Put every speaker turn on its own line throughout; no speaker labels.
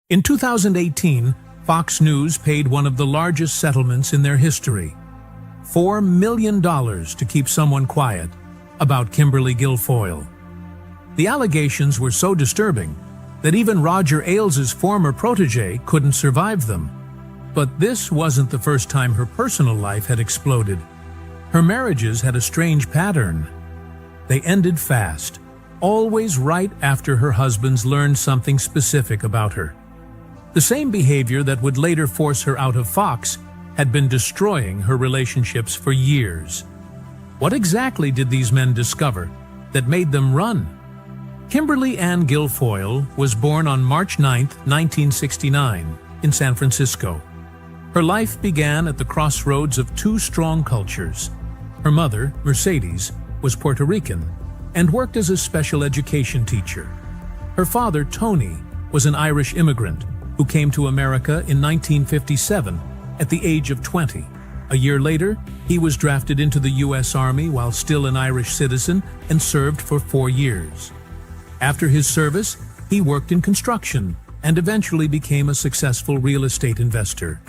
In 2018, Fox News paid one of the largest settlements in their history, $4 million to keep someone quiet about Kimberly Guilfoyle. The allegations were so disturbing that even Roger Ailes' former protege couldn't survive them. But this wasn't the first time her personal life had exploded. Her marriages had a strange pattern. They ended fast, always right after her husbands learned something specific about her. The same behavior that would later force her out of Fox had been destroying her relationships for years. What exactly did these men discover that made them run? Kimberly Ann Guilfoyle was born on March 9, 1969, in San Francisco. Her life began at the crossroads of two strong cultures. Her mother, Mercedes, was Puerto Rican and worked as a special education teacher. Her father, Tony, was an Irish immigrant who came to America in 1957 at the age of 20. A year later, he was drafted into the U.S. Army while still an Irish citizen and served for 4 years. After his service, he worked in construction and eventually became a successful real estate investor.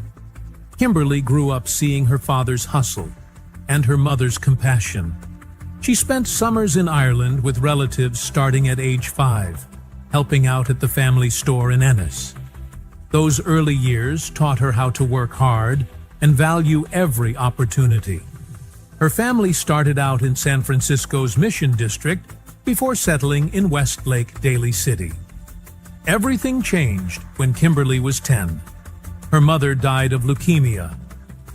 Kimberly grew up seeing her father's hustle and her mother's compassion. She spent summers in Ireland with relatives starting at age 5, helping out at the family store in Ennis. Those early years taught her how to work hard and value every opportunity. Her family started out in San Francisco's Mission District before settling in Westlake, Daly City. Everything changed when Kimberly was 10. Her mother died of leukemia,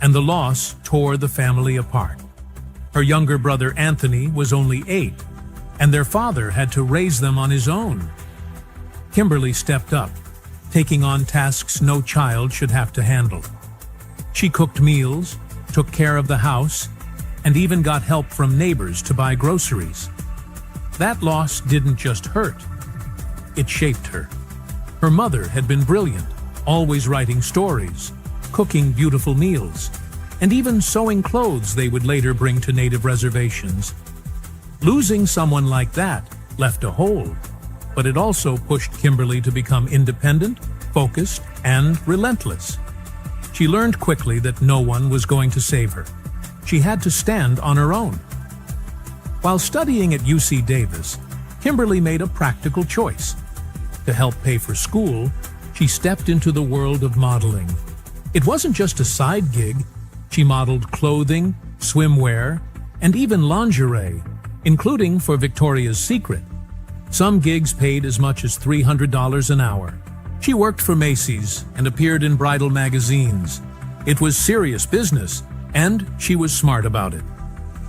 and the loss tore the family apart. Her younger brother Anthony was only 8, and their father had to raise them on his own. Kimberly stepped up, taking on tasks no child should have to handle. She cooked meals, took care of the house, and even got help from neighbors to buy groceries. That loss didn't just hurt, it shaped her. Her mother had been brilliant, always writing stories, cooking beautiful meals, and even sewing clothes they would later bring to native reservations. Losing someone like that left a hole, but it also pushed Kimberly to become independent, focused, and relentless. She learned quickly that no one was going to save her. She had to stand on her own. While studying at UC Davis, Kimberly made a practical choice. To help pay for school, she stepped into the world of modeling. It wasn't just a side gig. She modeled clothing, swimwear, and even lingerie, including for Victoria's Secret. Some gigs paid as much as $300 an hour. She worked for Macy's and appeared in bridal magazines. It was serious business, and she was smart about it.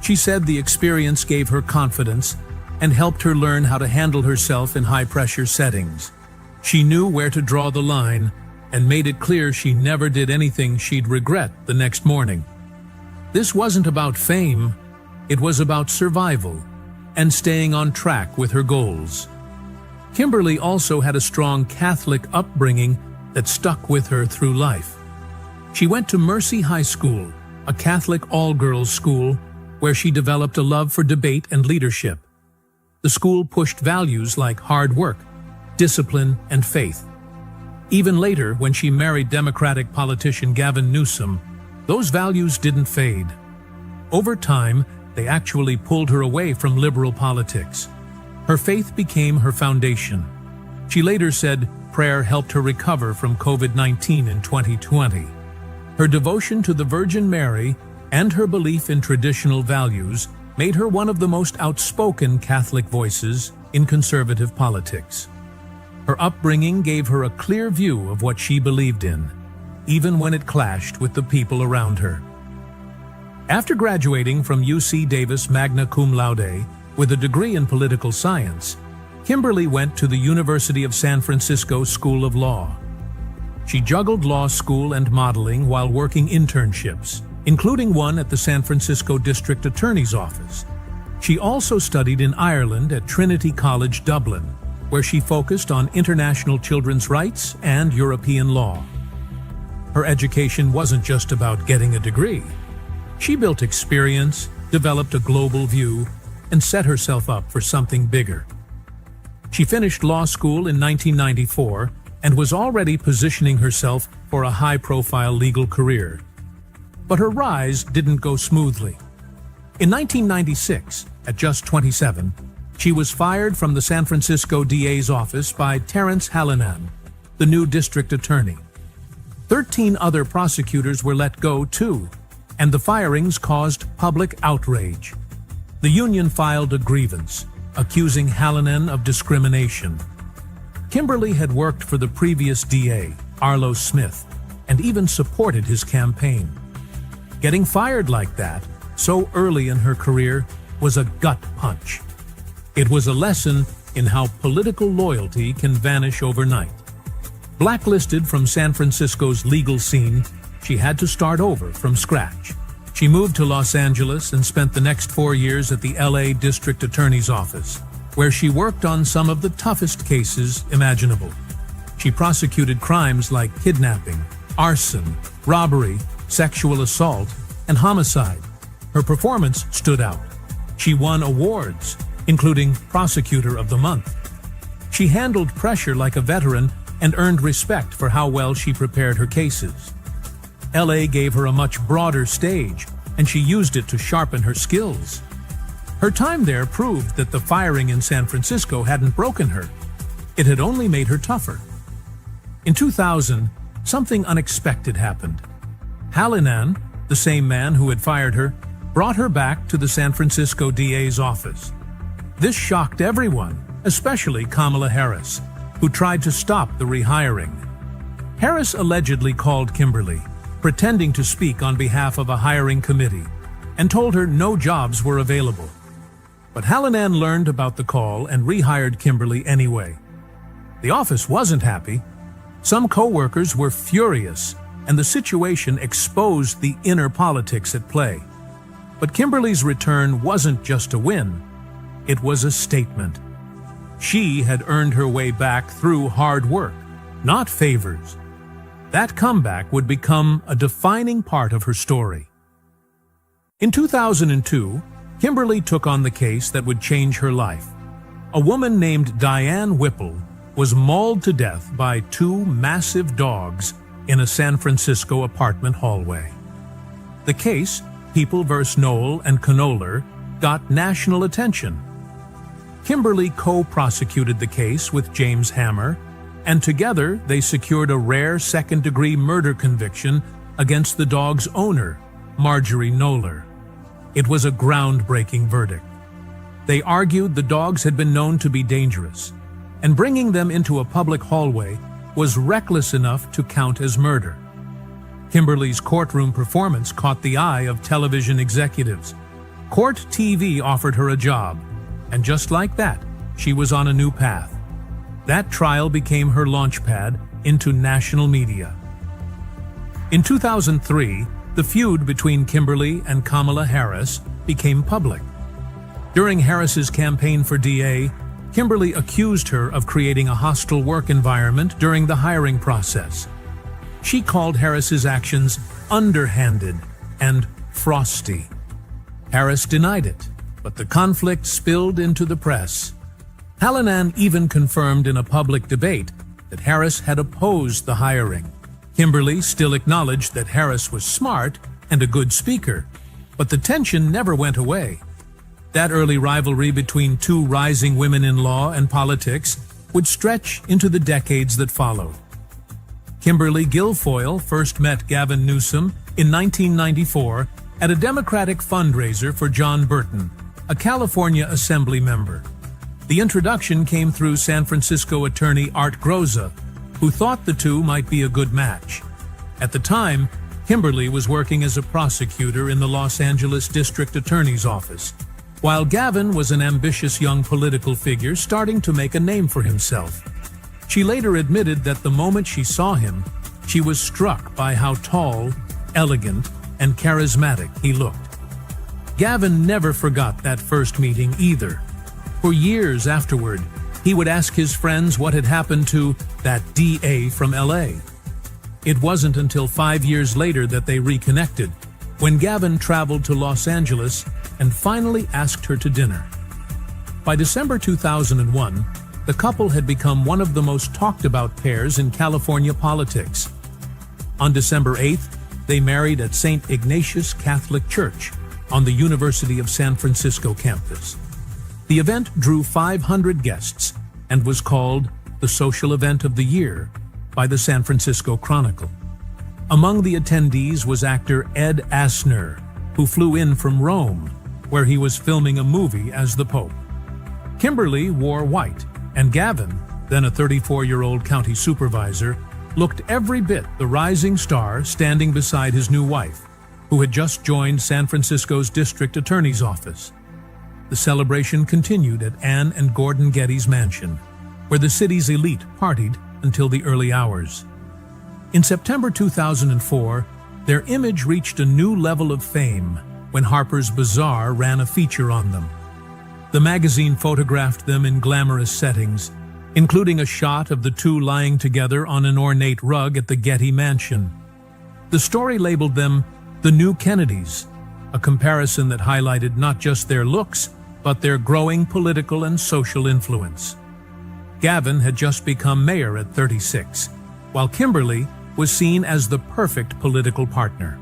She said the experience gave her confidence and helped her learn how to handle herself in high-pressure settings. She knew where to draw the line and made it clear she never did anything she'd regret the next morning. This wasn't about fame, it was about survival and staying on track with her goals. Kimberly also had a strong Catholic upbringing that stuck with her through life. She went to Mercy High School, a Catholic all-girls school where she developed a love for debate and leadership. The school pushed values like hard work, discipline, and faith. Even later, when she married Democratic politician Gavin Newsom, those values didn't fade. Over time, they actually pulled her away from liberal politics. Her faith became her foundation. She later said prayer helped her recover from COVID-19 in 2020. Her devotion to the Virgin Mary and her belief in traditional values made her one of the most outspoken Catholic voices in conservative politics. Her upbringing gave her a clear view of what she believed in, even when it clashed with the people around her. After graduating from UC Davis magna cum laude with a degree in political science, Kimberly went to the University of San Francisco School of Law. She juggled law school and modeling while working internships, including one at the San Francisco District Attorney's Office. She also studied in Ireland at Trinity College, Dublin, where she focused on international children's rights and European law. Her education wasn't just about getting a degree. She built experience, developed a global view, and set herself up for something bigger. She finished law school in 1994 and was already positioning herself for a high-profile legal career. But her rise didn't go smoothly. In 1996, at just 27, she was fired from the San Francisco DA's office by Terrence Hallinan, the new district attorney. 13 other prosecutors were let go too, and the firings caused public outrage. The union filed a grievance, accusing Hallinan of discrimination. Kimberly had worked for the previous DA, Arlo Smith, and even supported his campaign. Getting fired like that, so early in her career, was a gut punch. It was a lesson in how political loyalty can vanish overnight. Blacklisted from San Francisco's legal scene, she had to start over from scratch. She moved to Los Angeles and spent the next 4 years at the LA District Attorney's Office, where she worked on some of the toughest cases imaginable. She prosecuted crimes like kidnapping, arson, robbery, sexual assault, and homicide. Her performance stood out. She won awards, including Prosecutor of the Month. She handled pressure like a veteran and earned respect for how well she prepared her cases. LA gave her a much broader stage, and she used it to sharpen her skills. Her time there proved that the firing in San Francisco hadn't broken her. It had only made her tougher. In 2000, something unexpected happened. Hallinan, the same man who had fired her, brought her back to the San Francisco DA's office. This shocked everyone, especially Kamala Harris, who tried to stop the rehiring. Harris allegedly called Kimberly, pretending to speak on behalf of a hiring committee, and told her no jobs were available. But Hallinan learned about the call and rehired Kimberly anyway. The office wasn't happy. Some co-workers were furious, and the situation exposed the inner politics at play. But Kimberly's return wasn't just a win. It was a statement. She had earned her way back through hard work, not favors. That comeback would become a defining part of her story. In 2002, Kimberly took on the case that would change her life. A woman named Diane Whipple was mauled to death by 2 massive dogs in a San Francisco apartment hallway. The case, People vs. Knoll and Knoller, got national attention. Kimberly co-prosecuted the case with James Hammer, and together they secured a rare second-degree murder conviction against the dog's owner, Marjorie Knoller. It was a groundbreaking verdict. They argued the dogs had been known to be dangerous, and bringing them into a public hallway was reckless enough to count as murder. Kimberly's courtroom performance caught the eye of television executives. Court TV offered her a job, and just like that, she was on a new path. That trial became her launchpad into national media. In 2003, the feud between Kimberly and Kamala Harris became public. During Harris's campaign for DA, Kimberly accused her of creating a hostile work environment during the hiring process. She called Harris's actions underhanded and frosty. Harris denied it, but the conflict spilled into the press. Hallinan even confirmed in a public debate that Harris had opposed the hiring. Kimberly still acknowledged that Harris was smart and a good speaker, but the tension never went away. That early rivalry between 2 rising women in law and politics would stretch into the decades that followed. Kimberly Guilfoyle first met Gavin Newsom in 1994 at a Democratic fundraiser for John Burton, a California Assembly member. The introduction came through San Francisco attorney Art Groza, who thought the two might be a good match. At the time, Kimberly was working as a prosecutor in the Los Angeles District Attorney's Office, while Gavin was an ambitious young political figure starting to make a name for himself. She later admitted that the moment she saw him, she was struck by how tall, elegant, and charismatic he looked. Gavin never forgot that first meeting either. For years afterward, he would ask his friends what had happened to that DA from LA. It wasn't until 5 years later that they reconnected, when Gavin traveled to Los Angeles and finally asked her to dinner. By December 2001, the couple had become one of the most talked about pairs in California politics. On December 8th, they married at St. Ignatius Catholic Church on the University of San Francisco campus. The event drew 500 guests and was called the Social Event of the Year by the San Francisco Chronicle. Among the attendees was actor Ed Asner, who flew in from Rome, where he was filming a movie as the Pope. Kimberly wore white, and Gavin, then a 34-year-old county supervisor, looked every bit the rising star standing beside his new wife, who had just joined San Francisco's district attorney's office. The celebration continued at Anne and Gordon Getty's mansion, where the city's elite partied until the early hours. In September 2004, their image reached a new level of fame when Harper's Bazaar ran a feature on them. The magazine photographed them in glamorous settings, including a shot of the two lying together on an ornate rug at the Getty mansion. The story labeled them the new Kennedys, a comparison that highlighted not just their looks, but their growing political and social influence. Gavin had just become mayor at 36, while Kimberly was seen as the perfect political partner.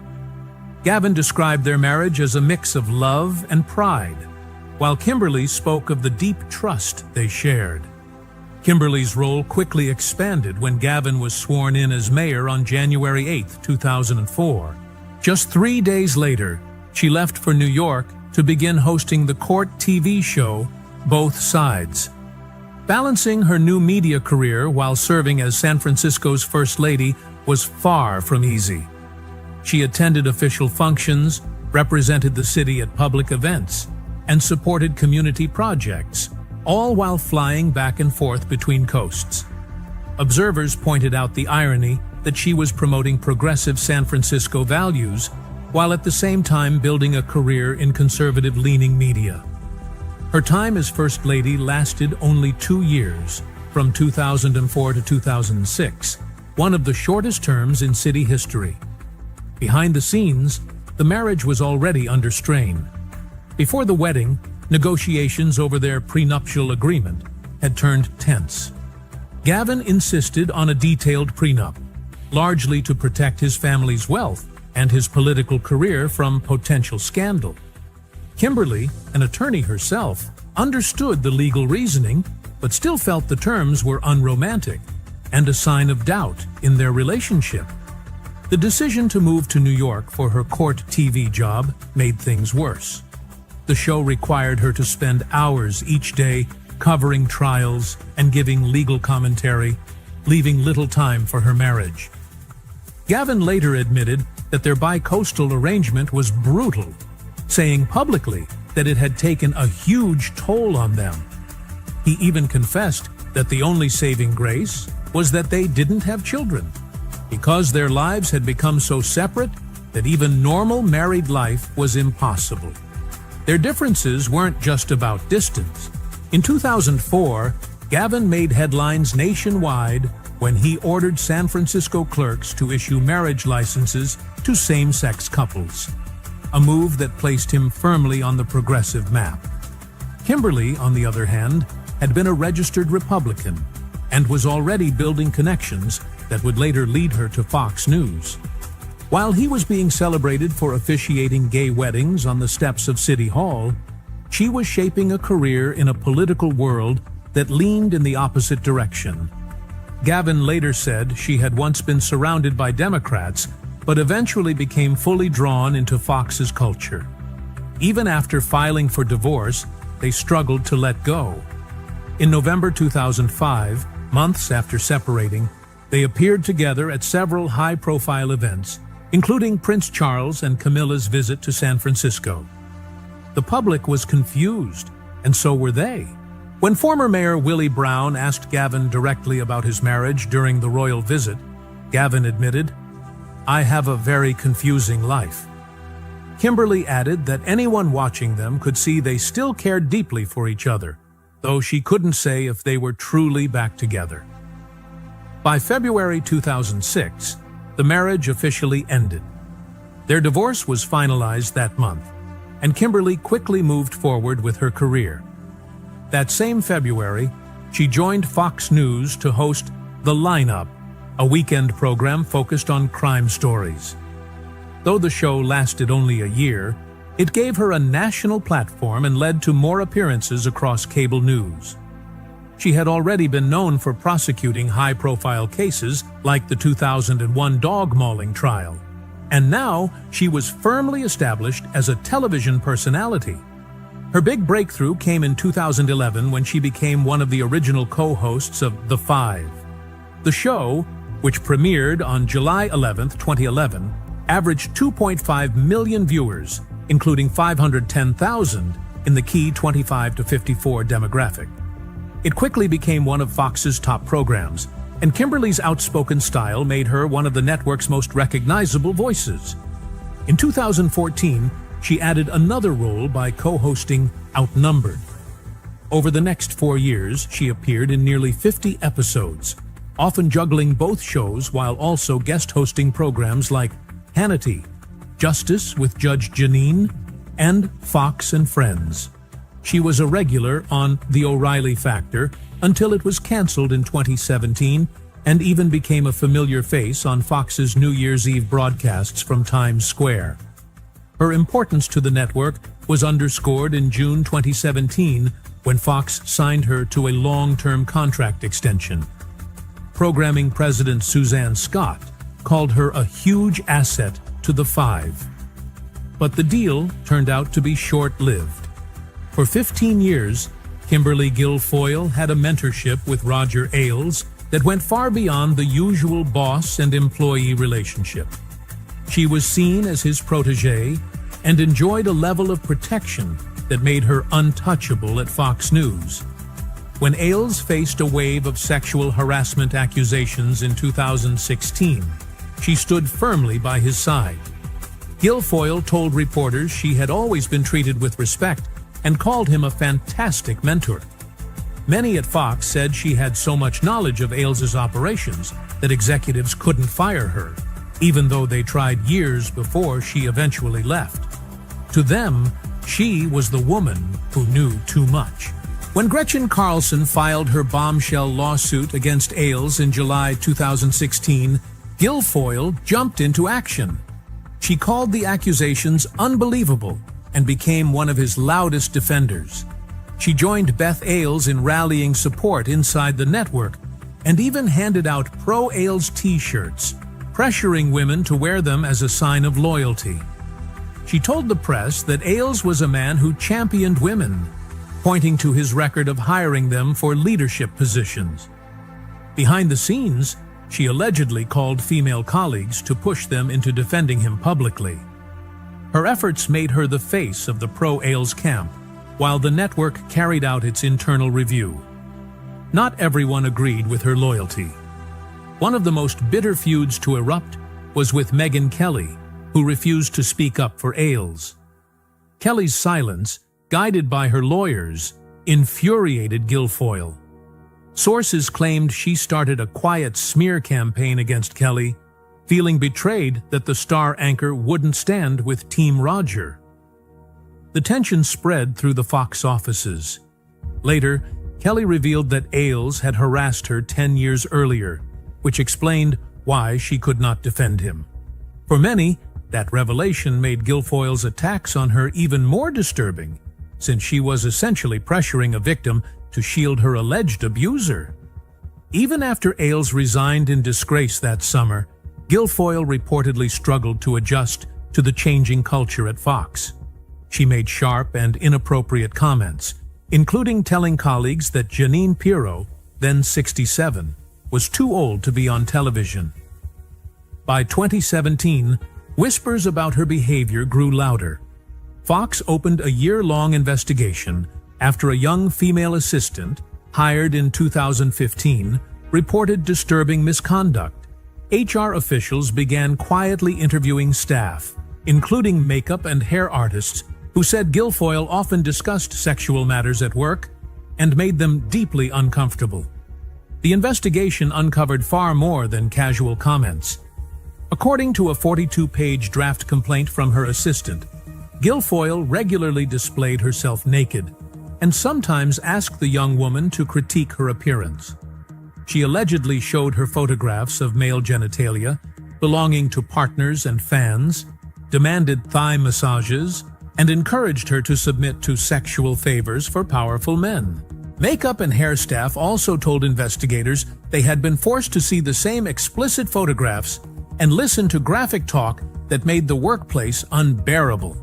Gavin described their marriage as a mix of love and pride, while Kimberly spoke of the deep trust they shared. Kimberly's role quickly expanded when Gavin was sworn in as mayor on January 8, 2004. Just 3 days later, she left for New York to begin hosting the court TV show, Both Sides. Balancing her new media career while serving as San Francisco's First Lady was far from easy. She attended official functions, represented the city at public events, and supported community projects, all while flying back and forth between coasts. Observers pointed out the irony that she was promoting progressive San Francisco values while at the same time building a career in conservative-leaning media. Her time as First Lady lasted only 2 years, from 2004 to 2006, one of the shortest terms in city history. Behind the scenes, the marriage was already under strain. Before the wedding, negotiations over their prenuptial agreement had turned tense. Gavin insisted on a detailed prenup, largely to protect his family's wealth and his political career from potential scandal. Kimberly, an attorney herself, understood the legal reasoning, but still felt the terms were unromantic and a sign of doubt in their relationship. The decision to move to New York for her court TV job made things worse. The show required her to spend hours each day covering trials and giving legal commentary, leaving little time for her marriage. Gavin later admitted that their bi-coastal arrangement was brutal, saying publicly that it had taken a huge toll on them. He even confessed that the only saving grace was that they didn't have children, because their lives had become so separate that even normal married life was impossible. Their differences weren't just about distance. In 2004, Gavin made headlines nationwide when he ordered San Francisco clerks to issue marriage licenses to same-sex couples, a move that placed him firmly on the progressive map. Kimberly, on the other hand, had been a registered Republican and was already building connections that would later lead her to Fox News. While he was being celebrated for officiating gay weddings on the steps of City Hall, she was shaping a career in a political world that leaned in the opposite direction. Gavin later said she had once been surrounded by Democrats, but eventually became fully drawn into Fox's culture. Even after filing for divorce, they struggled to let go. In November 2005, months after separating, they appeared together at several high-profile events, including Prince Charles and Camilla's visit to San Francisco. The public was confused, and so were they. When former Mayor Willie Brown asked Gavin directly about his marriage during the royal visit, Gavin admitted, "I have a very confusing life." Kimberly added that anyone watching them could see they still cared deeply for each other, though she couldn't say if they were truly back together. By February 2006, the marriage officially ended. Their divorce was finalized that month, and Kimberly quickly moved forward with her career. That same February, She joined Fox News to host The Lineup, a weekend program focused on crime stories. Though the show lasted only a year, it gave her a national platform and led to more appearances across cable news. She had already been known for prosecuting high-profile cases like the 2001 dog mauling trial, and now she was firmly established as a television personality. Her big breakthrough came in 2011 when she became one of the original co-hosts of The Five. The show, which premiered on July 11, 2011, averaged 2.5 million viewers, including 510,000 in the key 25 to 54 demographic. It quickly became one of Fox's top programs, and Kimberly's outspoken style made her one of the network's most recognizable voices. In 2014, she added another role by co-hosting Outnumbered. Over the next 4 years, she appeared in nearly 50 episodes, often juggling both shows while also guest hosting programs like Hannity, Justice with Judge Janine, and Fox and Friends. She was a regular on The O'Reilly Factor until it was canceled in 2017 and even became a familiar face on Fox's New Year's Eve broadcasts from Times Square. Her importance to the network was underscored in June 2017 when Fox signed her to a long-term contract extension. Programming president Suzanne Scott called her a huge asset to The Five. But the deal turned out to be short-lived. For 15 years, Kimberly Guilfoyle had a mentorship with Roger Ailes that went far beyond the usual boss and employee relationship. She was seen as his protégé and enjoyed a level of protection that made her untouchable at Fox News. When Ailes faced a wave of sexual harassment accusations in 2016, she stood firmly by his side. Guilfoyle told reporters she had always been treated with respect and called him a fantastic mentor. Many at Fox said she had so much knowledge of Ailes's operations that executives couldn't fire her, even though they tried years before she eventually left. To them, she was the woman who knew too much. When Gretchen Carlson filed her bombshell lawsuit against Ailes in July 2016, Guilfoyle jumped into action. She called the accusations unbelievable and became one of his loudest defenders. She joined Beth Ailes in rallying support inside the network and even handed out pro-Ailes t-shirts, pressuring women to wear them as a sign of loyalty. She told the press that Ailes was a man who championed women, pointing to his record of hiring them for leadership positions. Behind the scenes, she allegedly called female colleagues to push them into defending him publicly. Her efforts made her the face of the pro-Ailes camp, while the network carried out its internal review. Not everyone agreed with her loyalty. One of the most bitter feuds to erupt was with Megyn Kelly, who refused to speak up for Ailes. Kelly's silence, guided by her lawyers, infuriated Guilfoyle. Sources claimed she started a quiet smear campaign against Kelly, feeling betrayed that the star anchor wouldn't stand with Team Roger. The tension spread through the Fox offices. Later, Kelly revealed that Ailes had harassed her 10 years earlier, which explained why she could not defend him. For many, that revelation made Guilfoyle's attacks on her even more disturbing, since she was essentially pressuring a victim to shield her alleged abuser. Even after Ailes resigned in disgrace that summer, Guilfoyle reportedly struggled to adjust to the changing culture at Fox. She made sharp and inappropriate comments, including telling colleagues that Janine Pirro, then 67, was too old to be on television. By 2017, whispers about her behavior grew louder. Fox opened a year-long investigation after a young female assistant, hired in 2015, reported disturbing misconduct. HR officials began quietly interviewing staff, including makeup and hair artists, who said Guilfoyle often discussed sexual matters at work and made them deeply uncomfortable. The investigation uncovered far more than casual comments. According to a 42-page draft complaint from her assistant, Guilfoyle regularly displayed herself naked, and sometimes asked the young woman to critique her appearance. She allegedly showed her photographs of male genitalia belonging to partners and fans, demanded thigh massages, and encouraged her to submit to sexual favors for powerful men. Makeup and hair staff also told investigators they had been forced to see the same explicit photographs and listen to graphic talk that made the workplace unbearable.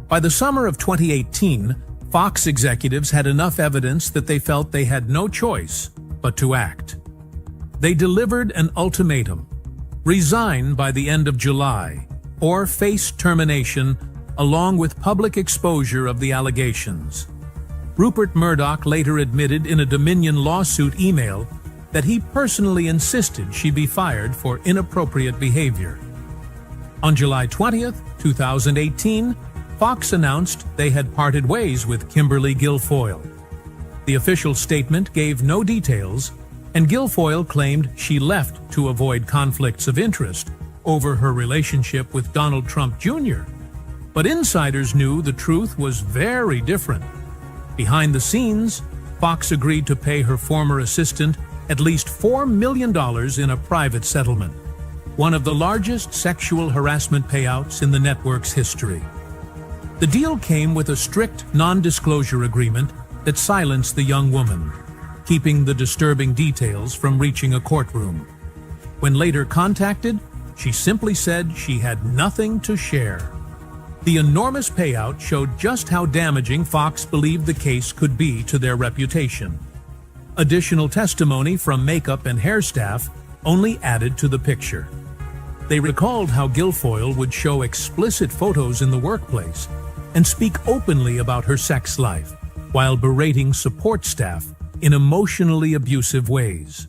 By the summer of 2018, Fox executives had enough evidence that they felt they had no choice but to act. They delivered an ultimatum: resign by the end of July or face termination along with public exposure of the allegations. Rupert Murdoch later admitted in a Dominion lawsuit email that he personally insisted she be fired for inappropriate behavior. On July 20th, 2018, Fox announced they had parted ways with Kimberly Guilfoyle. The official statement gave no details, and Guilfoyle claimed she left to avoid conflicts of interest over her relationship with Donald Trump Jr. But insiders knew the truth was very different. Behind the scenes, Fox agreed to pay her former assistant at least $4 million in a private settlement, one of the largest sexual harassment payouts in the network's history. The deal came with a strict non-disclosure agreement that silenced the young woman, keeping the disturbing details from reaching a courtroom. When later contacted, she simply said she had nothing to share. The enormous payout showed just how damaging Fox believed the case could be to their reputation. Additional testimony from makeup and hair staff only added to the picture. They recalled how Guilfoyle would show explicit photos in the workplace and speak openly about her sex life, while berating support staff in emotionally abusive ways.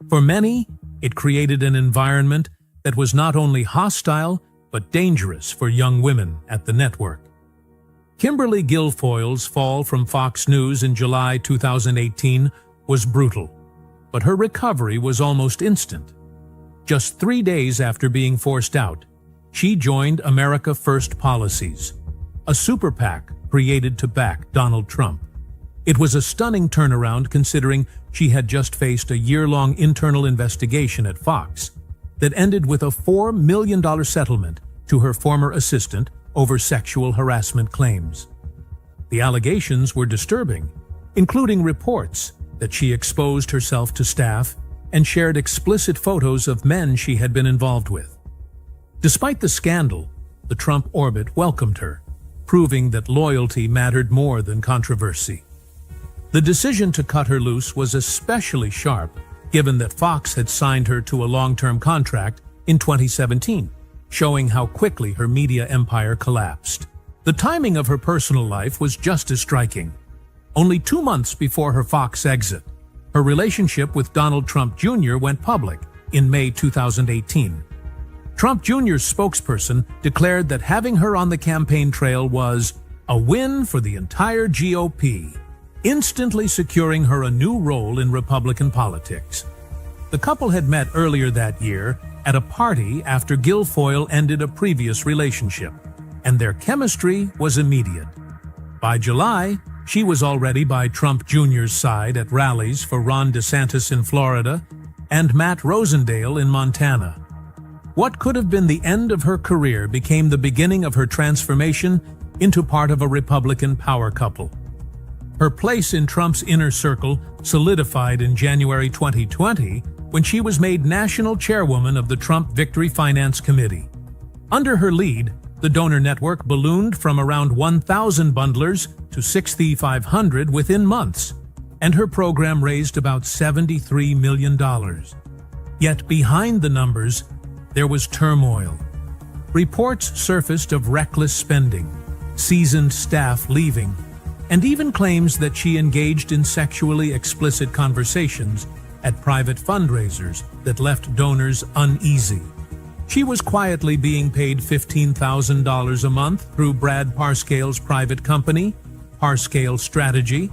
For many, it created an environment that was not only hostile but dangerous for young women at the network. Kimberly Guilfoyle's fall from Fox News in July 2018 was brutal, but her recovery was almost instant. Just 3 days after being forced out, she joined America First Policies, a super PAC created to back Donald Trump. It was a stunning turnaround considering she had just faced a year-long internal investigation at Fox that ended with a $4 million settlement to her former assistant over sexual harassment claims. The allegations were disturbing, including reports that she exposed herself to staff and shared explicit photos of men she had been involved with. Despite the scandal, the Trump orbit welcomed her, proving that loyalty mattered more than controversy. The decision to cut her loose was especially sharp, given that Fox had signed her to a long-term contract in 2017, showing how quickly her media empire collapsed. The timing of her personal life was just as striking. Only 2 months before her Fox exit, her relationship with Donald Trump Jr. went public in May 2018. Trump Jr.'s spokesperson declared that having her on the campaign trail was a win for the entire GOP, instantly securing her a new role in Republican politics. The couple had met earlier that year at a party after Guilfoyle ended a previous relationship, and their chemistry was immediate. By July, she was already by Trump Jr.'s side at rallies for Ron DeSantis in Florida and Matt Rosendale in Montana. What could have been the end of her career became the beginning of her transformation into part of a Republican power couple. Her place in Trump's inner circle solidified in January 2020 when she was made national chairwoman of the Trump Victory Finance Committee. Under her lead, the donor network ballooned from around 1,000 bundlers to 6,500 within months, and her program raised about $73 million. Yet behind the numbers, there was turmoil. Reports surfaced of reckless spending, seasoned staff leaving, and even claims that she engaged in sexually explicit conversations at private fundraisers that left donors uneasy. She was quietly being paid $15,000 a month through Brad Parscale's private company, Parscale Strategy,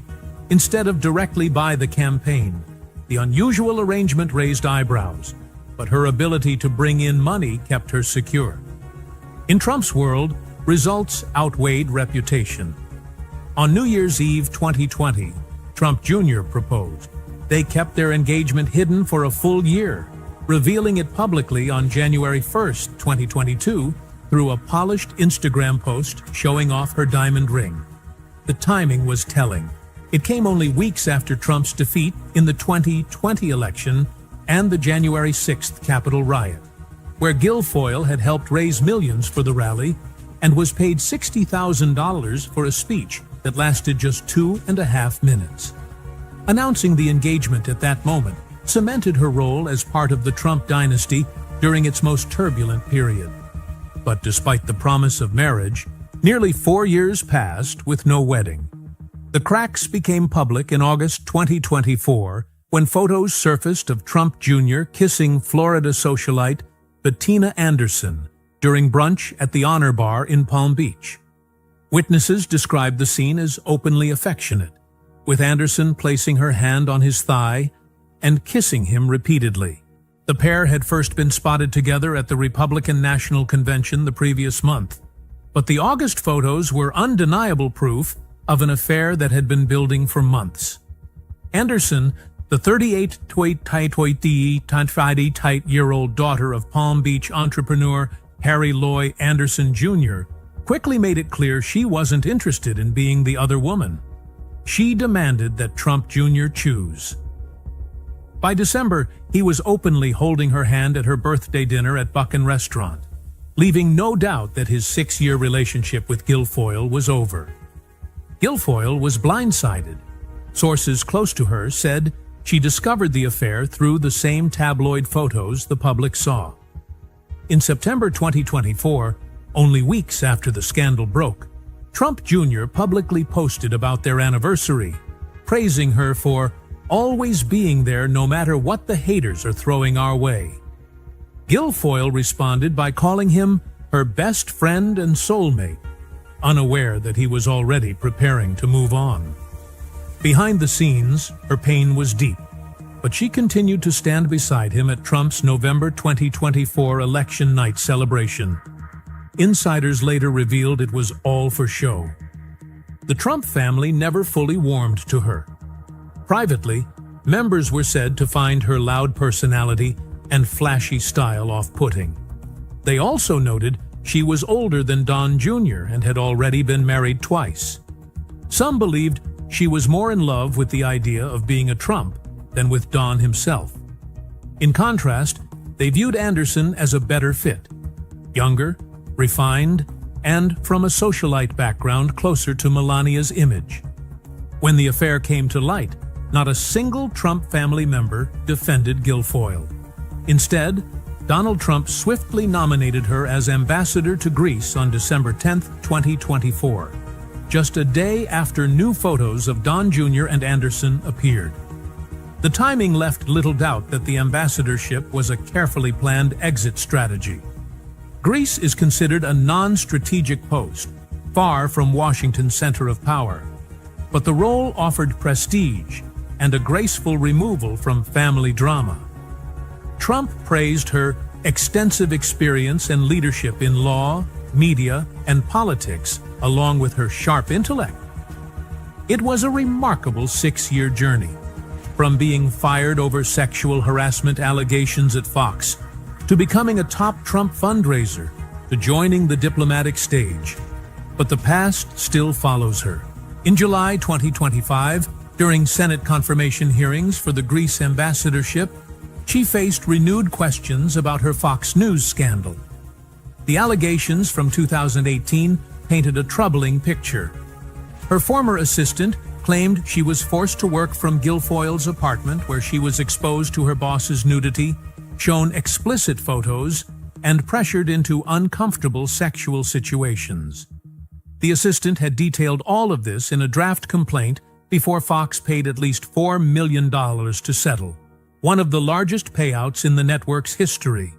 instead of directly by the campaign. The unusual arrangement raised eyebrows, but her ability to bring in money kept her secure. In Trump's world, results outweighed reputation. On New Year's Eve 2020, Trump Jr. proposed. They kept their engagement hidden for a full year, revealing it publicly on January 1st, 2022, through a polished Instagram post showing off her diamond ring. The timing was telling. It came only weeks after Trump's defeat in the 2020 election and the January 6th Capitol riot, where Guilfoyle had helped raise millions for the rally and was paid $60,000 for a speech that lasted just 2.5 minutes. Announcing the engagement at that moment cemented her role as part of the Trump dynasty during its most turbulent period. But despite the promise of marriage, nearly 4 years passed with no wedding. The cracks became public in August 2024 when photos surfaced of Trump Jr. kissing Florida socialite Bettina Anderson during brunch at the Honor Bar in Palm Beach. Witnesses described the scene as openly affectionate, with Anderson placing her hand on his thigh and kissing him repeatedly. The pair had first been spotted together at the Republican National Convention the previous month, but the August photos were undeniable proof of an affair that had been building for months. Anderson, the 38-year-old daughter of Palm Beach entrepreneur Harry Loy Anderson Jr., quickly made it clear she wasn't interested in being the other woman. She demanded that Trump Jr. choose. By December, he was openly holding her hand at her birthday dinner at Buchan Restaurant, leaving no doubt that his 6-year relationship with Guilfoyle was over. Guilfoyle was blindsided. Sources close to her said she discovered the affair through the same tabloid photos the public saw. In September 2024, only weeks after the scandal broke, Trump Jr. publicly posted about their anniversary, praising her for always being there no matter what the haters are throwing our way. Guilfoyle responded by calling him her best friend and soulmate, unaware that he was already preparing to move on. Behind the scenes, her pain was deep, but she continued to stand beside him at Trump's November 2024 election night celebration. Insiders later revealed it was all for show. The Trump family never fully warmed to her. Privately, members were said to find her loud personality and flashy style off-putting. They also noted she was older than Don Jr. and had already been married twice. Some believed she was more in love with the idea of being a Trump than with Don himself. In contrast, they viewed Anderson as a better fit, younger, refined, and from a socialite background closer to Melania's image. When the affair came to light, not a single Trump family member defended Guilfoyle. Instead, Donald Trump swiftly nominated her as ambassador to Greece on December 10, 2024, just a day after new photos of Don Jr. and Anderson appeared. The timing left little doubt that the ambassadorship was a carefully planned exit strategy. Greece is considered a non-strategic post, far from Washington's center of power, but the role offered prestige and a graceful removal from family drama. Trump praised her extensive experience and leadership in law, media, and politics, along with her sharp intellect. It was a remarkable 6-year journey, from being fired over sexual harassment allegations at Fox, to becoming a top Trump fundraiser, to joining the diplomatic stage. But the past still follows her. In July 2025, during Senate confirmation hearings for the Greece ambassadorship, she faced renewed questions about her Fox News scandal. The allegations from 2018 painted a troubling picture. Her former assistant claimed she was forced to work from Guilfoyle's apartment where she was exposed to her boss's nudity, shown explicit photos, and pressured into uncomfortable sexual situations. The assistant had detailed all of this in a draft complaint before Fox paid at least $4 million to settle, one of the largest payouts in the network's history.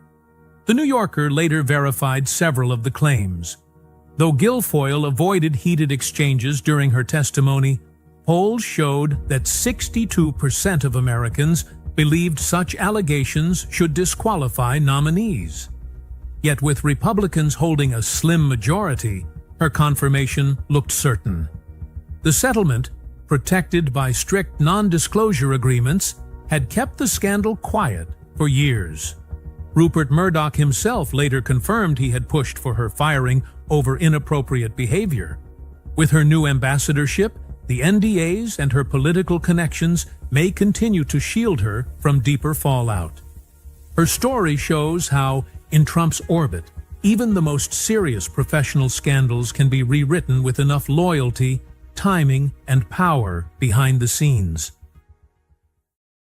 The New Yorker later verified several of the claims. Though Guilfoyle avoided heated exchanges during her testimony, polls showed that 62% of Americans believed such allegations should disqualify nominees. Yet with Republicans holding a slim majority, her confirmation looked certain. The settlement, protected by strict non-disclosure agreements, had kept the scandal quiet for years. Rupert Murdoch himself later confirmed he had pushed for her firing over inappropriate behavior. With her new ambassadorship, the NDAs and her political connections may continue to shield her from deeper fallout. Her story shows how, in Trump's orbit, even the most serious professional scandals can be rewritten with enough loyalty, timing, and power behind the scenes.